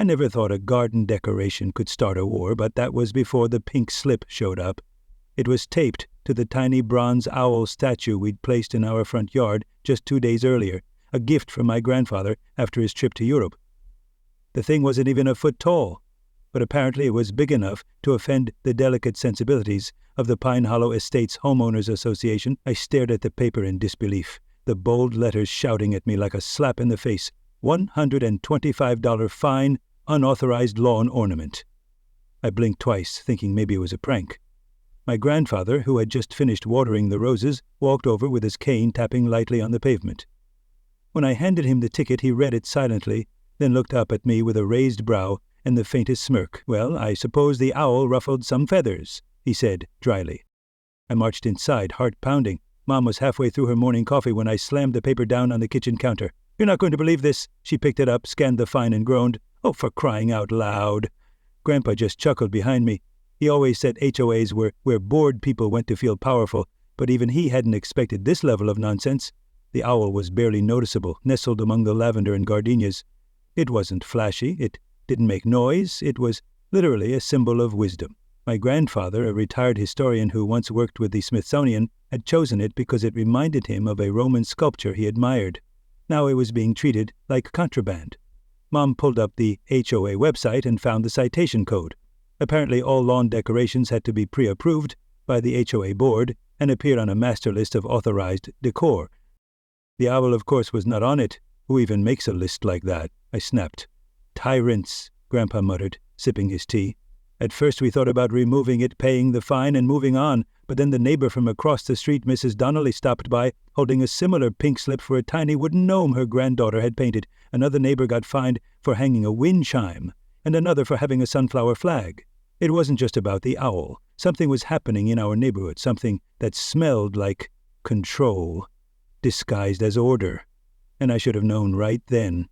never thought a garden decoration could start a war, but that was before the pink slip showed up. It was taped to the tiny bronze owl statue we'd placed in our front yard just 2 days earlier, a gift from my grandfather after his trip to Europe. The thing wasn't even a foot tall, but apparently it was big enough to offend the delicate sensibilities of the Pine Hollow Estates Homeowners Association. I stared at the paper in disbelief, the bold letters shouting at me like a slap in the face. $125 fine, unauthorized lawn ornament. I blinked twice, thinking maybe it was a prank. My grandfather, who had just finished watering the roses, walked over with his cane tapping lightly on the pavement. When I handed him the ticket, he read it silently, then looked up at me with a raised brow and the faintest smirk. "Well, I suppose the owl ruffled some feathers," he said dryly. I marched inside, heart pounding. Mom was halfway through her morning coffee when I slammed the paper down on the kitchen counter. "You're not going to believe this." She picked it up, scanned the fine, and groaned. "Oh, for crying out loud." Grandpa just chuckled behind me. He always said HOAs were where bored people went to feel powerful, but even he hadn't expected this level of nonsense. The owl was barely noticeable, nestled among the lavender and gardenias. It wasn't flashy. It didn't make noise. It was literally a symbol of wisdom. My grandfather, a retired historian who once worked with the Smithsonian, had chosen it because it reminded him of a Roman sculpture he admired. Now it was being treated like contraband. Mom pulled up the HOA website and found the citation code. Apparently all lawn decorations had to be pre-approved by the HOA board and appeared on a master list of authorized Decor. The owl, of course, was not on it. Who even makes a list like that? I snapped. "Tyrants," Grandpa muttered, sipping his tea. "At first we thought about removing it, paying the fine, and moving on, but then the neighbor from across the street, Mrs. Donnelly, stopped by, holding a similar pink slip for a tiny wooden gnome her granddaughter had painted. Another neighbor got fined for hanging a wind chime, and another for having a sunflower flag. It wasn't just about the owl. Something was happening in our neighborhood, something that smelled like control, disguised as order. And I should have known right then,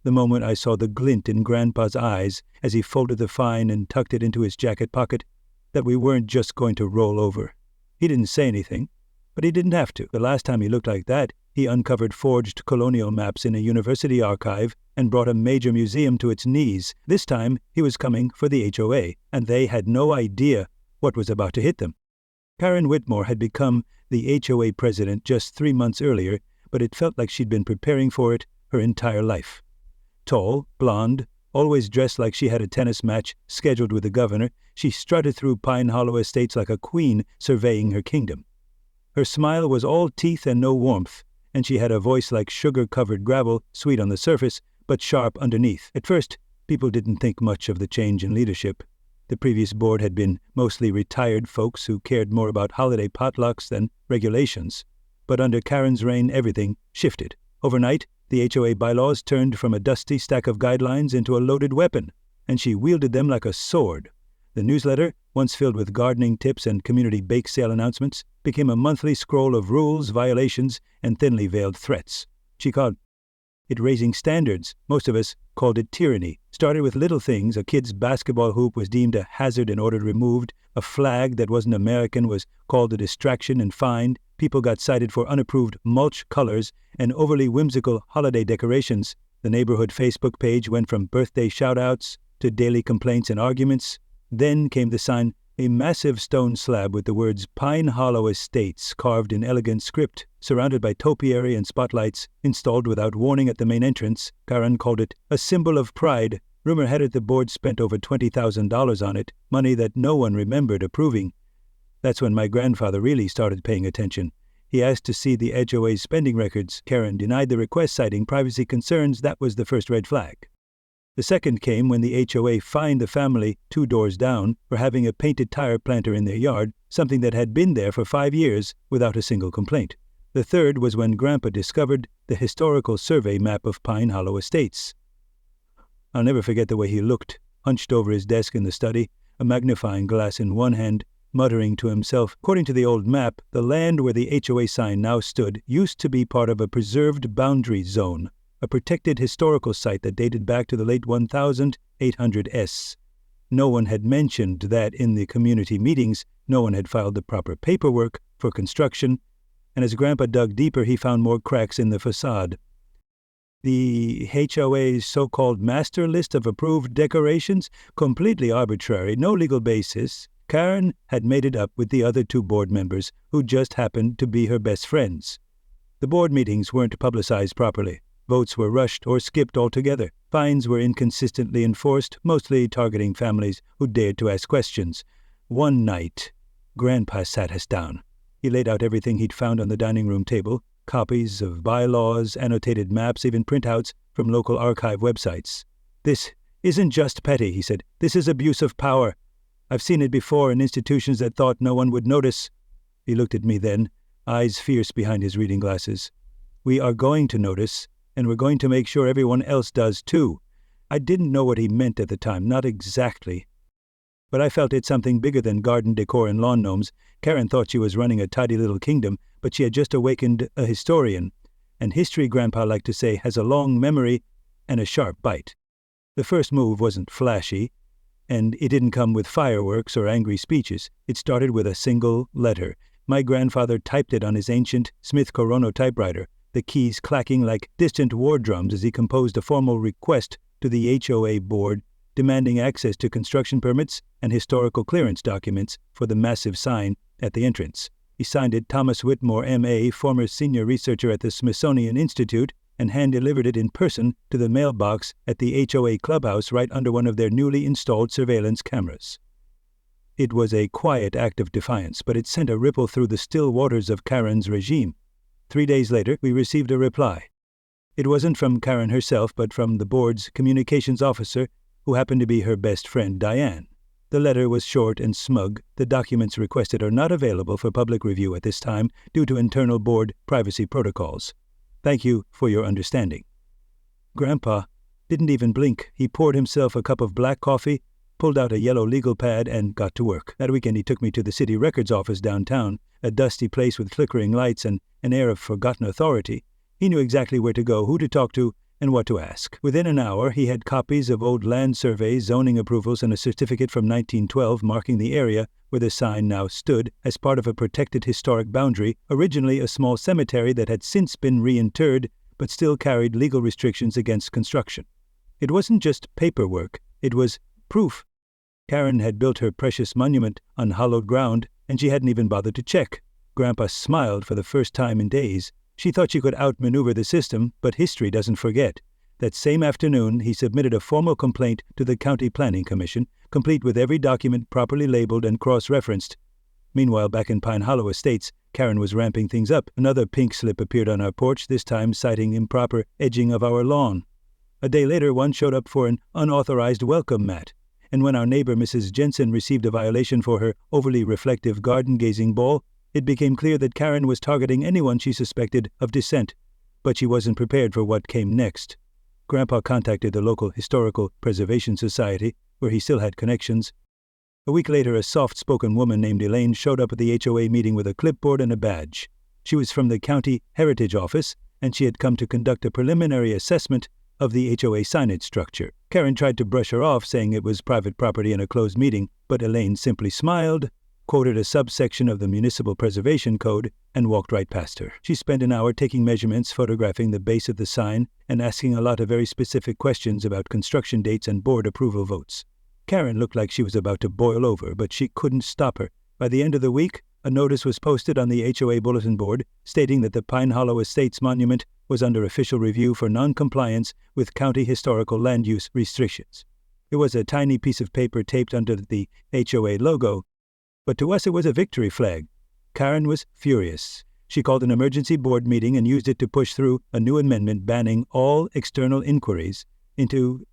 the moment I saw the glint in Grandpa's eyes as he folded the fine and tucked it into his jacket pocket, that we weren't just going to roll over. He didn't say anything, but he didn't have to. The last time he looked like that, he uncovered forged colonial maps in a university archive and brought a major museum to its knees. This time, he was coming for the HOA, and they had no idea what was about to hit them. Karen Whitmore had become the HOA president just 3 months earlier, but it felt like she'd been preparing for it her entire life. Tall, blonde, always dressed like she had a tennis match scheduled with the governor, she strutted through Pine Hollow Estates like a queen surveying her kingdom. Her smile was all teeth and no warmth, and she had a voice like sugar-covered gravel, sweet on the surface, but sharp underneath. At first, people didn't think much of the change in leadership. The previous board had been mostly retired folks who cared more about holiday potlucks than regulations. But under Karen's reign, everything shifted. Overnight, the HOA bylaws turned from a dusty stack of guidelines into a loaded weapon, and she wielded them like a sword. The newsletter, once filled with gardening tips and community bake sale announcements, became a monthly scroll of rules, violations, and thinly veiled threats. She called it raising standards. Most of us called it tyranny. Started with little things. A kid's basketball hoop was deemed a hazard and ordered removed. A flag that wasn't American was called a distraction and fined. People got cited for unapproved mulch colors and overly whimsical holiday decorations. The neighborhood Facebook page went from birthday shout-outs to daily complaints and arguments. Then came the sign, a massive stone slab with the words Pine Hollow Estates carved in elegant script, surrounded by topiary and spotlights, installed without warning at the main entrance. Karen called it a symbol of pride. Rumor had it the board spent over $20,000 on it, money that no one remembered approving. That's when my grandfather really started paying attention. He asked to see the HOA's spending records. Karen denied the request, citing privacy concerns. That was the first red flag. The second came when the HOA fined the family 2 doors down for having a painted tire planter in their yard, something that had been there for 5 years without a single complaint. The third was when Grandpa discovered the historical survey map of Pine Hollow Estates. I'll never forget the way he looked, hunched over his desk in the study, a magnifying glass in one hand, muttering to himself. According to the old map, the land where the HOA sign now stood used to be part of a preserved boundary zone, a protected historical site that dated back to the late 1800s. No one had mentioned that in the community meetings. No one had filed the proper paperwork for construction, and as Grandpa dug deeper, he found more cracks in the facade. The HOA's so-called master list of approved decorations, completely arbitrary, no legal basis. Karen had made it up with the other 2 board members, who just happened to be her best friends. The board meetings weren't publicized properly. Votes were rushed or skipped altogether. Fines were inconsistently enforced, mostly targeting families who dared to ask questions. One night, Grandpa sat us down. He laid out everything he'd found on the dining room table, copies of bylaws, annotated maps, even printouts from local archive websites. "This isn't just petty," he said. "This is abuse of power. I've seen it before in institutions that thought no one would notice." He looked at me then, eyes fierce behind his reading glasses. "We are going to notice, and we're going to make sure everyone else does too." I didn't know what he meant at the time, not exactly. But I felt it's something bigger than garden decor and lawn gnomes. Karen thought she was running a tidy little kingdom, but she had just awakened a historian. And history, Grandpa liked to say, has a long memory and a sharp bite. The first move wasn't flashy, and it didn't come with fireworks or angry speeches. It started with a single letter. My grandfather typed it on his ancient Smith Corona typewriter, the keys clacking like distant war drums as he composed a formal request to the HOA board demanding access to construction permits and historical clearance documents for the massive sign at the entrance. He signed it Thomas Whitmore, M.A., former senior researcher at the Smithsonian Institute, and hand-delivered it in person to the mailbox at the HOA clubhouse right under one of their newly installed surveillance cameras. It was a quiet act of defiance, but it sent a ripple through the still waters of Karen's regime. 3 days later, we received a reply. It wasn't from Karen herself, but from the board's communications officer, who happened to be her best friend, Diane. The letter was short and smug. The documents requested are not available for public review at this time due to internal board privacy protocols. Thank you for your understanding. Grandpa didn't even blink. He poured himself a cup of black coffee, pulled out a yellow legal pad, and got to work. That weekend he took me to the city records office downtown, a dusty place with flickering lights and an air of forgotten authority. He knew exactly where to go, who to talk to, and what to ask. Within an hour, he had copies of old land surveys, zoning approvals, and a certificate from 1912 marking the area where the sign now stood as part of a protected historic boundary, originally a small cemetery that had since been reinterred but still carried legal restrictions against construction. It wasn't just paperwork, it was proof. Karen had built her precious monument on hallowed ground, and she hadn't even bothered to check. Grandpa smiled for the first time in days. She thought she could outmaneuver the system, but history doesn't forget. That same afternoon, he submitted a formal complaint to the County Planning Commission, complete with every document properly labeled and cross-referenced. Meanwhile, back in Pine Hollow Estates, Karen was ramping things up. Another pink slip appeared on our porch, this time citing improper edging of our lawn. A day later, one showed up for an unauthorized welcome mat. And when our neighbor Mrs. Jensen received a violation for her overly reflective garden-gazing ball, it became clear that Karen was targeting anyone she suspected of dissent, but she wasn't prepared for what came next. Grandpa contacted the local Historical Preservation Society, where he still had connections. A week later, a soft-spoken woman named Elaine showed up at the HOA meeting with a clipboard and a badge. She was from the County Heritage Office, and she had come to conduct a preliminary assessment of the HOA signage structure. Karen tried to brush her off, saying it was private property and a closed meeting, but Elaine simply smiled, quoted a subsection of the Municipal Preservation Code, and walked right past her. She spent an hour taking measurements, photographing the base of the sign, and asking a lot of very specific questions about construction dates and board approval votes. Karen looked like she was about to boil over, but she couldn't stop her. By the end of the week, a notice was posted on the HOA bulletin board stating that the Pine Hollow Estates monument was under official review for non-compliance with county historical land use restrictions. It was a tiny piece of paper taped under the HOA logo, but to us it was a victory flag. Karen was furious. She called an emergency board meeting and used it to push through a new amendment banning all external inquiries into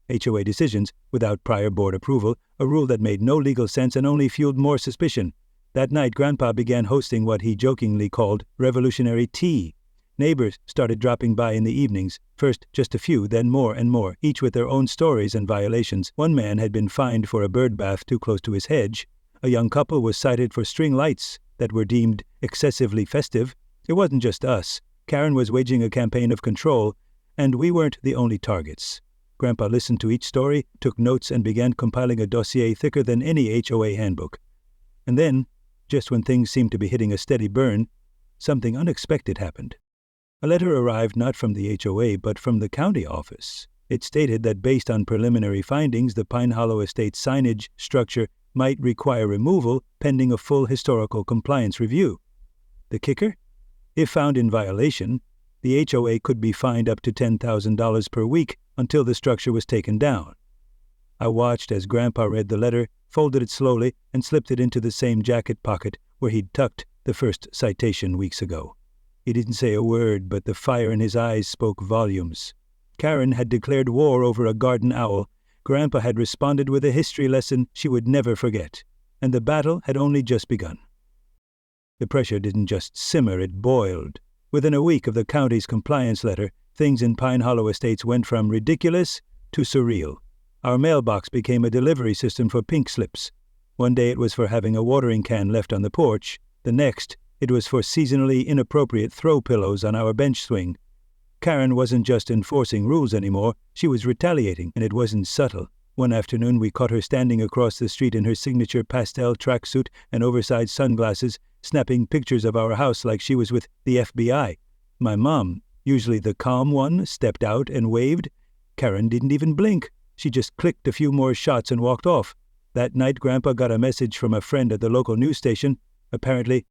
HOA decisions without prior board approval, a rule that made no legal sense and only fueled more suspicion. That night, Grandpa began hosting what he jokingly called revolutionary tea. Neighbors started dropping by in the evenings, first just a few, then more and more, each with their own stories and violations. One man had been fined for a bird bath too close to his hedge. A young couple was cited for string lights that were deemed excessively festive. It wasn't just us. Karen was waging a campaign of control, and we weren't the only targets. Grandpa listened to each story, took notes, and began compiling a dossier thicker than any HOA handbook. And then, just when things seemed to be hitting a steady burn, something unexpected happened. A letter arrived not from the HOA but from the county office. It stated that based on preliminary findings, the Pine Hollow Estate signage structure might require removal pending a full historical compliance review. The kicker? If found in violation, the HOA could be fined up to $10,000 per week until the structure was taken down. I watched as Grandpa read the letter, folded it slowly, and slipped it into the same jacket pocket where he'd tucked the first citation weeks ago. He didn't say a word, but the fire in his eyes spoke volumes. Karen had declared war over a garden owl. Grandpa had responded with a history lesson she would never forget, and the battle had only just begun. The pressure didn't just simmer, it boiled. Within a week of the county's compliance letter, things in Pine Hollow Estates went from ridiculous to surreal. Our mailbox became a delivery system for pink slips. One day it was for having a watering can left on the porch. The next, it was for seasonally inappropriate throw pillows on our bench swing. Karen wasn't just enforcing rules anymore, she was retaliating, and it wasn't subtle. One afternoon we caught her standing across the street in her signature pastel tracksuit and oversized sunglasses, snapping pictures of our house like she was with the FBI. My mom, usually the calm one, stepped out and waved. Karen didn't even blink. She just clicked a few more shots and walked off. That night Grandpa got a message from a friend at the local news station. Apparently,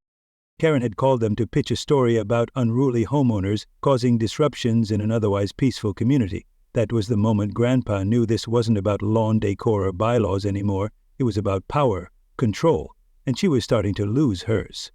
Karen had called them to pitch a story about unruly homeowners causing disruptions in an otherwise peaceful community. That was the moment Grandpa knew this wasn't about lawn decor or bylaws anymore. It was about power, control, and she was starting to lose hers.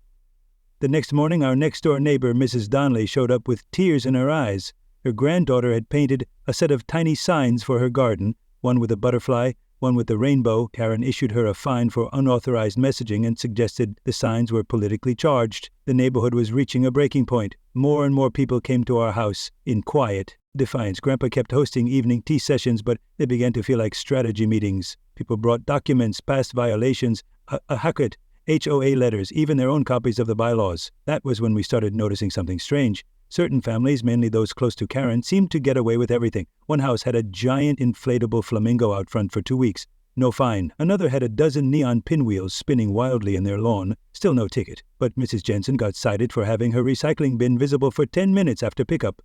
The next morning, our next-door neighbor, Mrs. Donnelly, showed up with tears in her eyes. Her granddaughter had painted a set of tiny signs for her garden, one with a butterfly, one with the rainbow. Karen issued her a fine for unauthorized messaging and suggested the signs were politically charged. The neighborhood was reaching a breaking point. More and more people came to our house in quiet defiance. Grandpa kept hosting evening tea sessions, but they began to feel like strategy meetings. People brought documents, past violations, a hacket, HOA letters, even their own copies of the bylaws. That was when we started noticing something strange. Certain families, mainly those close to Karen, seemed to get away with everything. One house had a giant inflatable flamingo out front for 2 weeks. No fine. Another had a dozen neon pinwheels spinning wildly in their lawn. Still no ticket. But Mrs. Jensen got cited for having her recycling bin visible for 10 minutes after pickup.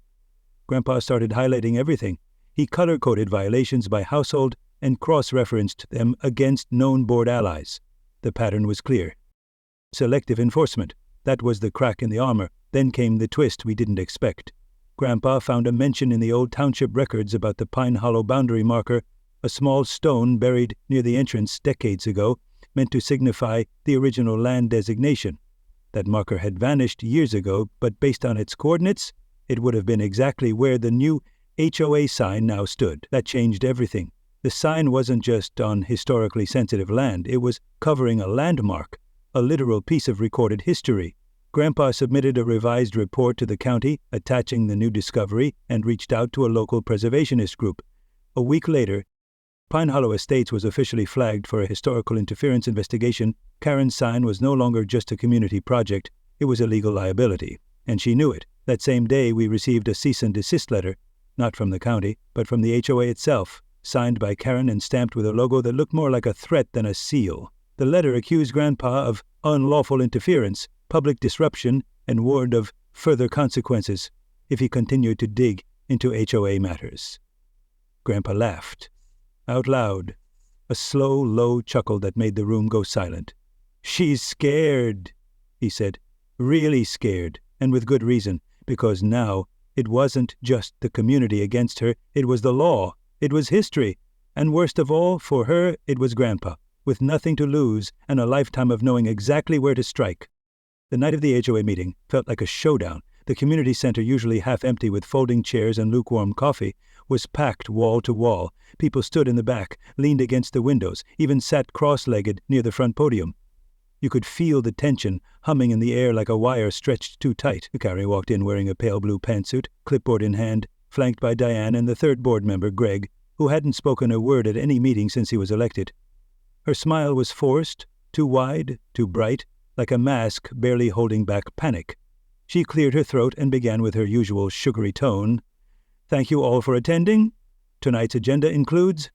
Grandpa started highlighting everything. He color-coded violations by household and cross-referenced them against known board allies. The pattern was clear. Selective enforcement. That was the crack in the armor. Then came the twist we didn't expect. Grandpa found a mention in the old township records about the Pine Hollow boundary marker, a small stone buried near the entrance decades ago, meant to signify the original land designation. That marker had vanished years ago, but based on its coordinates, it would have been exactly where the new HOA sign now stood. That changed everything. The sign wasn't just on historically sensitive land, it was covering a landmark, a literal piece of recorded history. Grandpa submitted a revised report to the county, attaching the new discovery, and reached out to a local preservationist group. A week later, Pine Hollow Estates was officially flagged for a historical interference investigation. Karen's sign was no longer just a community project, it was a legal liability, and she knew it. That same day, we received a cease and desist letter, not from the county, but from the HOA itself, signed by Karen and stamped with a logo that looked more like a threat than a seal. The letter accused Grandpa of unlawful interference, public disruption, and warned of further consequences if he continued to dig into HOA matters. Grandpa laughed, out loud, a slow, low chuckle that made the room go silent. "She's scared," he said, "really scared, and with good reason, because now it wasn't just the community against her, it was the law, it was history, and worst of all, for her, it was Grandpa, with nothing to lose and a lifetime of knowing exactly where to strike." The night of the HOA meeting felt like a showdown. The community center, usually half empty with folding chairs and lukewarm coffee, was packed wall to wall. People stood in the back, leaned against the windows, even sat cross-legged near the front podium. You could feel the tension humming in the air like a wire stretched too tight. Carrie walked in wearing a pale blue pantsuit, clipboard in hand, flanked by Diane and the third board member, Greg, who hadn't spoken a word at any meeting since he was elected. Her smile was forced, too wide, too bright, like a mask barely holding back panic. She cleared her throat and began with her usual sugary tone. "Thank you all for attending. Tonight's agenda includes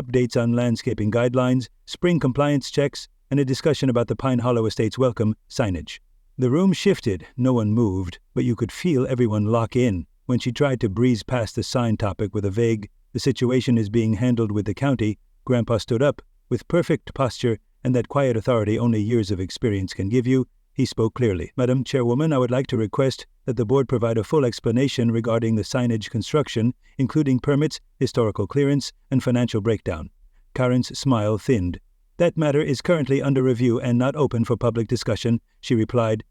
updates on landscaping guidelines, spring compliance checks, and a discussion about the Pine Hollow Estates welcome signage. The room shifted, no one moved, but you could feel everyone lock in. When she tried to breeze past the sign topic with a vague, "The situation is being handled with the county," Grandpa stood up. With perfect posture and that quiet authority only years of experience can give you, he spoke clearly. "Madam Chairwoman, I would like to request that the board provide a full explanation regarding the signage construction, including permits, historical clearance, and financial breakdown." Karen's smile thinned. "That matter is currently under review and not open for public discussion," she replied,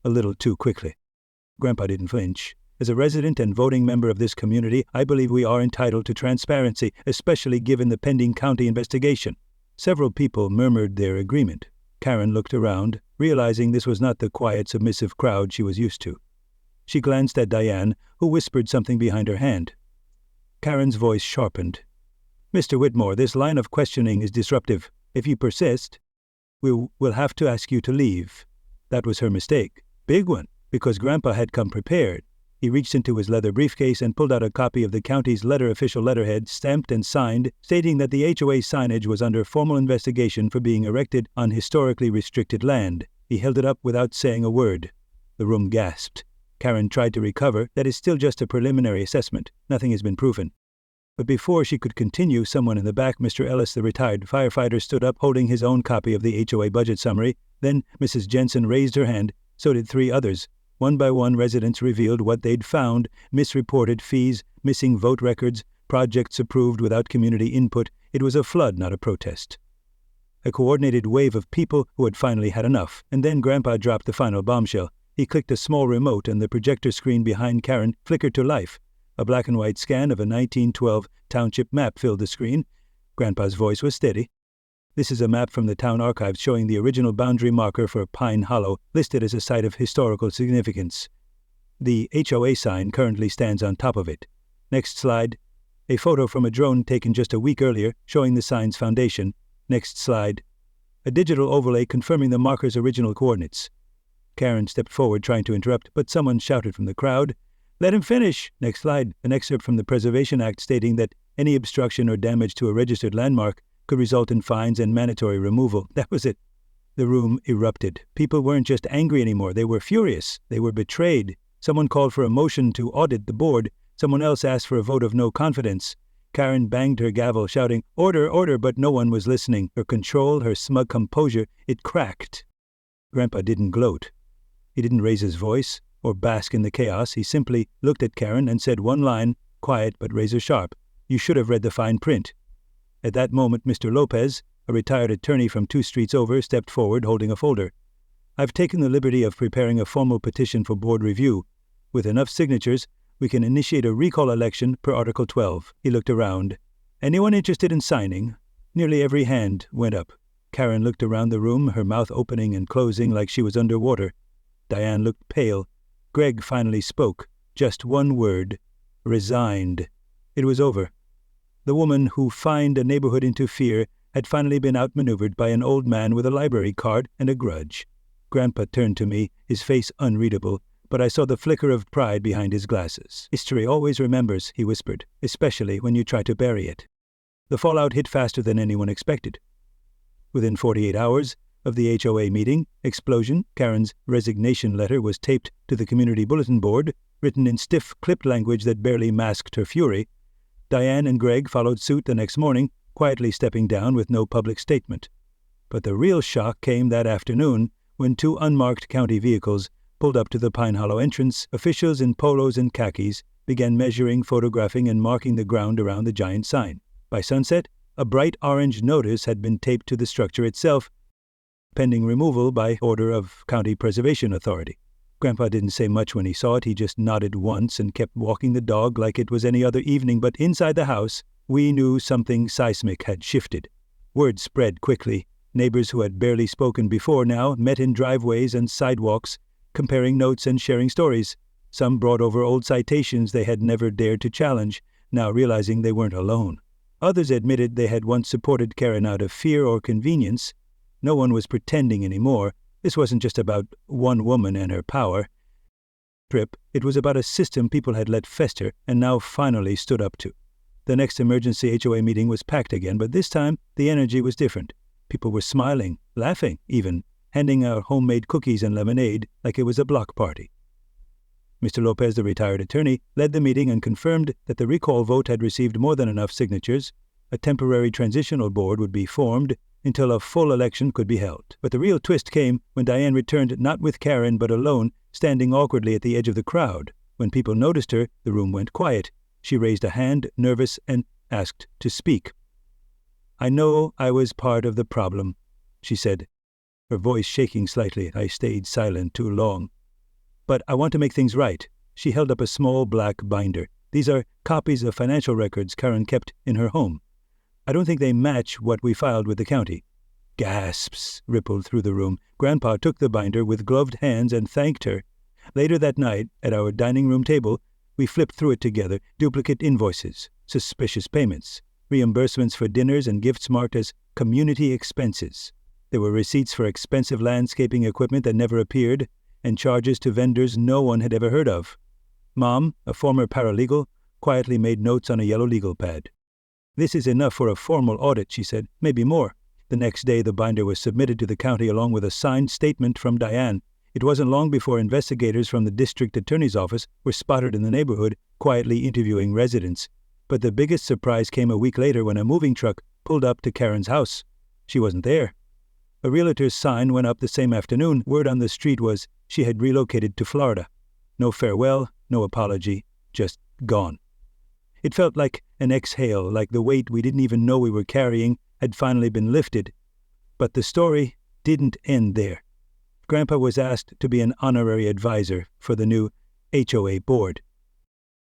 a little too quickly. Grandpa didn't flinch. "As a resident and voting member of this community, I believe we are entitled to transparency, especially given the pending county investigation." Several people murmured their agreement. Karen looked around, realizing this was not the quiet, submissive crowd she was used to. She glanced at Diane, who whispered something behind her hand. Karen's voice sharpened. "Mr. Whitmore, this line of questioning is disruptive. If you persist, we'll have to ask you to leave." That was her mistake. Big one, because Grandpa had come prepared. He reached into his leather briefcase and pulled out a copy of the county's official letterhead, stamped and signed, stating that the HOA signage was under formal investigation for being erected on historically restricted land. He held it up without saying a word. The room gasped. Karen tried to recover. "That is still just a preliminary assessment. Nothing has been proven." But before she could continue, someone in the back, Mr. Ellis, the retired firefighter, stood up holding his own copy of the HOA budget summary. Then Mrs. Jensen raised her hand. So did 3 others. One by one, residents revealed what they'd found: misreported fees, missing vote records, projects approved without community input. It was a flood, not a protest. A coordinated wave of people who had finally had enough. And then Grandpa dropped the final bombshell. He clicked a small remote and the projector screen behind Karen flickered to life. A black and white scan of a 1912 township map filled the screen. Grandpa's voice was steady. "This is a map from the town archives showing the original boundary marker for Pine Hollow, listed as a site of historical significance. The HOA sign currently stands on top of it." Next slide. A photo from a drone taken just a week earlier showing the sign's foundation. Next slide. A digital overlay confirming the marker's original coordinates. Karen stepped forward trying to interrupt, but someone shouted from the crowd, "Let him finish!" Next slide. An excerpt from the Preservation Act stating that any obstruction or damage to a registered landmark could result in fines and mandatory removal. That was it. The room erupted. People weren't just angry anymore. They were furious. They were betrayed. Someone called for a motion to audit the board. Someone else asked for a vote of no confidence. Karen banged her gavel, shouting, "Order, order," but no one was listening. Her control, her smug composure, it cracked. Grandpa didn't gloat. He didn't raise his voice or bask in the chaos. He simply looked at Karen and said one line, quiet but razor sharp. "You should have read the fine print." At that moment, Mr. Lopez, a retired attorney from 2 streets over, stepped forward holding a folder. "I've taken the liberty of preparing a formal petition for board review. With enough signatures, we can initiate a recall election per Article 12. He looked around. "Anyone interested in signing?" Nearly every hand went up. Karen looked around the room, her mouth opening and closing like she was underwater. Diane looked pale. Greg finally spoke. Just one word. Resigned. It was over. The woman who fined a neighborhood into fear had finally been outmaneuvered by an old man with a library card and a grudge. Grandpa turned to me, his face unreadable, but I saw the flicker of pride behind his glasses. "History always remembers," he whispered, "especially when you try to bury it." The fallout hit faster than anyone expected. Within 48 hours of the HOA meeting, explosion, Karen's resignation letter was taped to the community bulletin board, written in stiff, clipped language that barely masked her fury. Diane and Greg followed suit the next morning, quietly stepping down with no public statement. But the real shock came that afternoon when 2 unmarked county vehicles pulled up to the Pine Hollow entrance. Officials in polos and khakis began measuring, photographing, and marking the ground around the giant sign. By sunset, a bright orange notice had been taped to the structure itself, pending removal by order of County Preservation Authority. Grandpa didn't say much when he saw it. He just nodded once and kept walking the dog like it was any other evening. But inside the house, we knew something seismic had shifted. Word spread quickly. Neighbors who had barely spoken before now met in driveways and sidewalks, comparing notes and sharing stories. Some brought over old citations they had never dared to challenge, now realizing they weren't alone. Others admitted they had once supported Karen out of fear or convenience. No one was pretending anymore. This wasn't just about one woman and her power. It was about a system people had let fester and now finally stood up to. The next emergency HOA meeting was packed again, but this time the energy was different. People were smiling, laughing even. handing out homemade cookies and lemonade like it was a block party. Mr. Lopez, the retired attorney, led the meeting and confirmed that the recall vote had received more than enough signatures. A temporary transitional board would be formed until a full election could be held. But the real twist came when Diane returned not with Karen but alone, standing awkwardly at the edge of the crowd. When people noticed her, the room went quiet. She raised a hand, nervous, and asked to speak. "I know I was part of the problem," she said, her voice shaking slightly. I stayed silent too long. "But I want to make things right." She held up a small black binder. "These are copies of financial records Karen kept in her home. I don't think they match what we filed with the county." Gasps rippled through the room. Grandpa took the binder with gloved hands and thanked her. Later that night, at our dining room table, we flipped through it together. Duplicate invoices, suspicious payments, reimbursements for dinners and gifts marked as community expenses. There were receipts for expensive landscaping equipment that never appeared, and charges to vendors no one had ever heard of. Mom, a former paralegal, quietly made notes on a yellow legal pad. "This is enough for a formal audit," she said, "maybe more." The next day the binder was submitted to the county along with a signed statement from Diane. It wasn't long before investigators from the district attorney's office were spotted in the neighborhood, quietly interviewing residents. But the biggest surprise came a week later when a moving truck pulled up to Karen's house. She wasn't there. A realtor's sign went up the same afternoon. Word on the street was she had relocated to Florida. No farewell, no apology, just gone. It felt like an exhale, like the weight we didn't even know we were carrying had finally been lifted. But the story didn't end there. Grandpa was asked to be an honorary advisor for the new HOA board.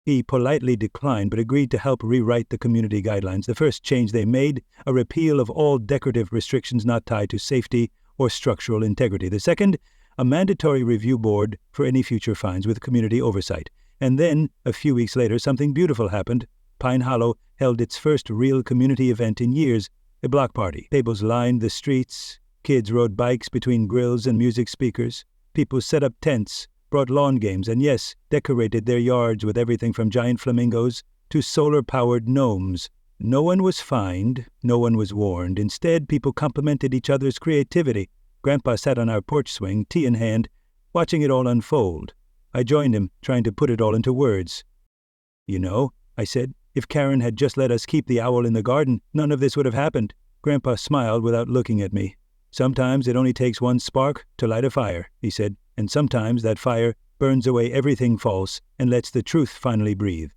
He politely declined but agreed to help rewrite the community guidelines. The first change they made, a repeal of all decorative restrictions not tied to safety or structural integrity. The second, a mandatory review board for any future fines with community oversight. And then, a few weeks later, something beautiful happened. Pine Hollow held its first real community event in years, a block party. Tables lined the streets. Kids rode bikes between grills and music speakers. People set up tents, brought lawn games, and yes, decorated their yards with everything from giant flamingos to solar-powered gnomes. No one was fined, no one was warned. Instead, people complimented each other's creativity. Grandpa sat on our porch swing, tea in hand, watching it all unfold. I joined him, trying to put it all into words. "You know," I said, "if Karen had just let us keep the owl in the garden, none of this would have happened." Grandpa smiled without looking at me. "Sometimes it only takes one spark to light a fire," he said, "and sometimes that fire burns away everything false and lets the truth finally breathe."